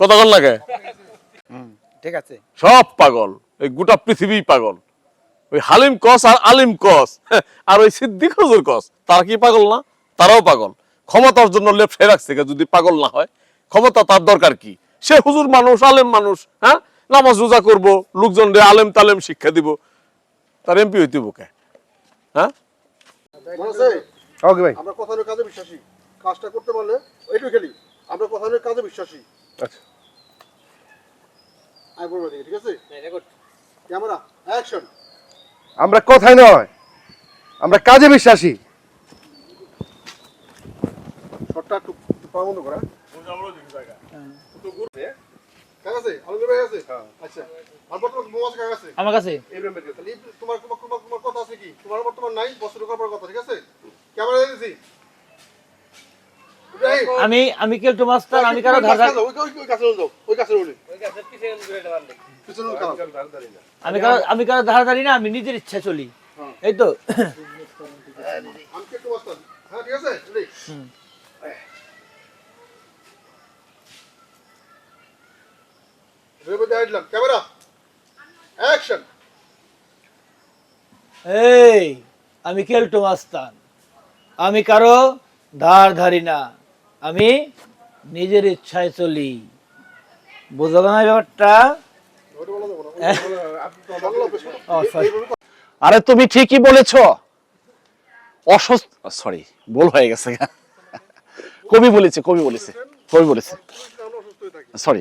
কথা বল লাগে ঠিক আছে সব পাগল, এই গোটা পৃথিবী পাগল। ওই হালিম কস আর আলিম কস আর ওই সিদ্দিক হুজুর কস, তারা কি পাগল না? তারাও পাগল। ক্ষমতার জন্য লেফটে রাখছে, যদি পাগল না হয় ক্ষমতা তার দরকার কি? সে হুজুর মানুষ, আলেম মানুষ, হ্যাঁ, নামাজ রোজা করবো, লোকজন রে আলেম তালেম শিক্ষা দিব, তার এমপি হইতে বোকে? হ্যাঁ ওকে ভাই, আমরা কথা নয় কাজে বিশ্বাসী। কাজটা করতে পারলে এইটুকু খেলি, আমরা কথা নয় কাজে বিশ্বাসী। আচ্ছা আই বলবো, ঠিক আছে? Camera action. আমরা কথাই নয়, আমরা কাজে বিশ্বাসী। শটটা একটু বন্ধ করা। ঠিক আছে, আলমগীর ভাই আছে? আচ্ছা, আর বর্তমান মোবাইল কাগজ আছে আমার কাছে। ইব্রাহিম ভাই কাছে। তোমার কথা আছে কি? তোমার বর্তমান নাই, বছর করার কথা, ঠিক আছে? ক্যামেরা দিয়েছি। আমি কেলটু মাস্টার, আমি কারো ধার ধার ওই কাছে যাও, ওই কাছে বলি, পিছনে আমি কারো ধার ধারি না, আমি নিজের ইচ্ছা চলি। এই তো আমি কি একটু মাস্টার। হ্যাঁ, ঠিক আছে, রেডি। Camera action. এই আমি কেলটু মাস্তান, আমি কারো ধার ধারি না, আমি নিজের ইচ্ছায় চলি। বুঝলো না ব্যাপারটা? আরে তুমি ঠিকই বলেছো, অসুস্থ, সরি ভুল হয়ে গেছে, কবি বলেছে সরি।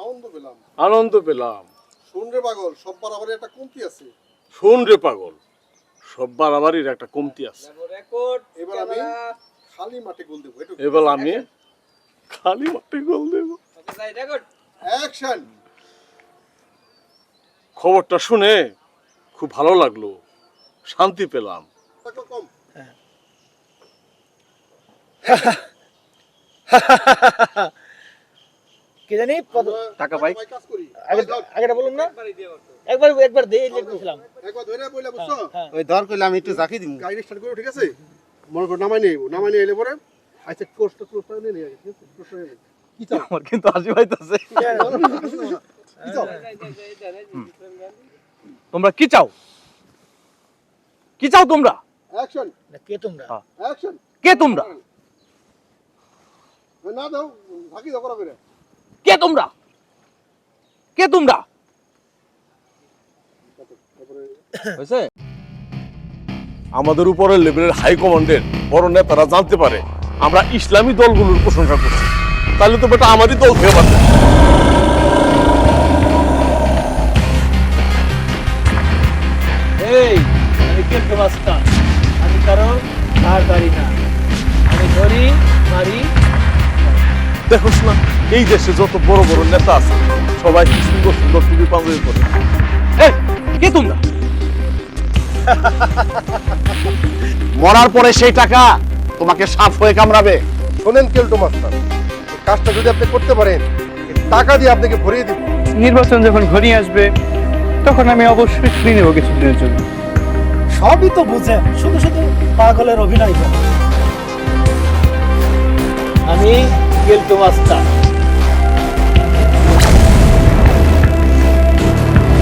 আনন্দ পেলাম, আনন্দ পেলাম। শুন রে পাগল, সব বাড়াবাড়ি একটা কমতি আছে। শোন রে পাগল, সব বাড়াবাড়ির একটা কমতি আছে। এবার আমি খালি মাঠে গোল দেবো। এবার আমি খালি মাঠে গোল দেব। অ্যাকশন। খবরটা শুনে খুব ভালো লাগলো, শান্তি পেলাম। কম কি জানি টাকা পাই। কাজ করি। আগেটা বলুন না, একবার দিয়ে লিখেছিলাম। একবার ধরে বইলা, বুঝছো? ওই ধর কইলে আমি একটু জাকি দিই। গাড়ি স্টার্ট করো, ঠিক আছে? মনে করো নামাই নিয়ে এলে পরে আচ্ছা কোর্সটা নিয়ে নিয়ে ঠিক আছে? কোর্সটা নিয়ে কি চাও? আমার কিন্তু হাসি পাইতেছে। কি চাও? তোমরা কি চাও? কি চাও তোমরা? অ্যাকশন। কে তোমরা? অ্যাকশন। কে তোমরা? না দাও, ভাগি দাও করা করে। কে তোমরা? কে তোমরা? হয়েছে? আমাদের উপরের লেভেলের হাই কমান্ডের বড় নেতারা জানতে পারে আমরা ইসলামী দলগুলোর প্রশংসা করছি, তাহলে তো বেটা আমারই দল খেয়ে পারবে। এই আমি কেলটু মাস্টার, আমি কারো ধার ধারি না, আমি ধরি মারি। দেখোস না, এই দেশে যত বড় বড় নেতা আছে সবাই কি সুন্দর সুন্দর টুপি পাঞ্জাবি পরে। এই, কে তোমরা? মরার পরে সেই টাকা তোমাকে সাপ হয়ে কামড়াবে। শোনেন কেলটু মাস্টার, এই কাজটা যদি আপনি করতে পারেন, এই টাকা দিয়ে আপনাকে ভরিয়ে দিব। নির্বাচন যখন ঘনিয়ে আসবে তখন আমি অবশ্যই ফ্রি নেব কিছুদিনের জন্য। সবই তো বুঝেন, শুধু শুধু পাগলের অভিনয় করে। আমি কেলটু মাস্টার।